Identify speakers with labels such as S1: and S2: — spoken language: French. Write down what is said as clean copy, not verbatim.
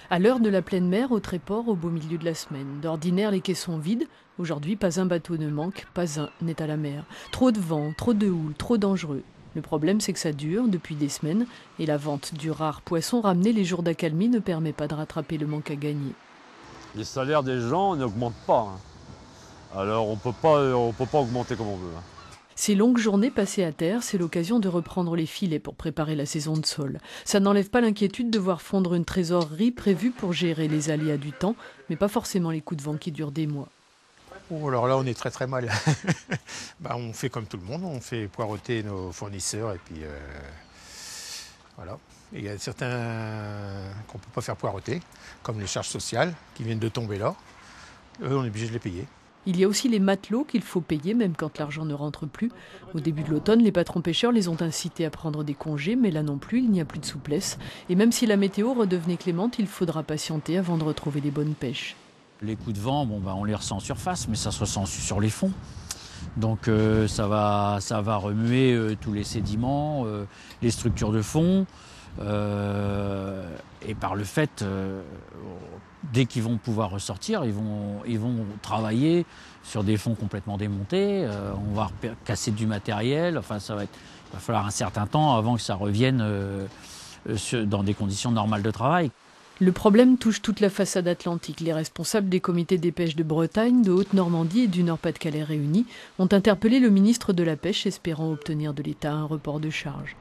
S1: À l'heure de la pleine mer, au Tréport, au beau milieu de la semaine. D'ordinaire, les quais sont vides. Aujourd'hui, pas un bateau ne manque, pas un n'est à la mer. Trop de vent, trop de houle, trop dangereux. Le problème, c'est que ça dure depuis des semaines et la vente du rare poisson ramené les jours d'accalmie ne permet pas de rattraper le manque à gagner.
S2: Les salaires des gens n'augmentent pas, hein. Alors on peut pas augmenter comme on veut, hein.
S1: Ces longues journées passées à terre, c'est l'occasion de reprendre les filets pour préparer la saison de sol. Ça n'enlève pas l'inquiétude de voir fondre une trésorerie prévue pour gérer les aléas du temps, mais pas forcément les coups de vent qui durent des mois.
S3: Oh, alors là, on est très très mal. On fait comme tout le monde, on fait poireauter nos fournisseurs et puis voilà. Et il y a certains qu'on ne peut pas faire poireauter, comme les charges sociales qui viennent de tomber là. Eux, on est obligé de les payer.
S1: Il y a aussi les matelots qu'il faut payer même quand l'argent ne rentre plus. Au début de l'automne, les patrons pêcheurs les ont incités à prendre des congés, mais là non plus, il n'y a plus de souplesse. Et même si la météo redevenait clémente, il faudra patienter avant de retrouver les bonnes pêches.
S4: Les coups de vent, on les ressent en surface, mais ça se ressent sur les fonds. Donc ça va remuer tous les sédiments, les structures de fond. Et par le fait, dès qu'ils vont pouvoir ressortir, ils vont travailler sur des fonds complètement démontés. On va casser du matériel. Enfin, il va falloir un certain temps avant que ça revienne dans des conditions normales de travail.
S1: Le problème touche toute la façade atlantique. Les responsables des comités des pêches de Bretagne, de Haute-Normandie et du Nord-Pas-de-Calais réunis ont interpellé le ministre de la Pêche espérant obtenir de l'État un report de charges.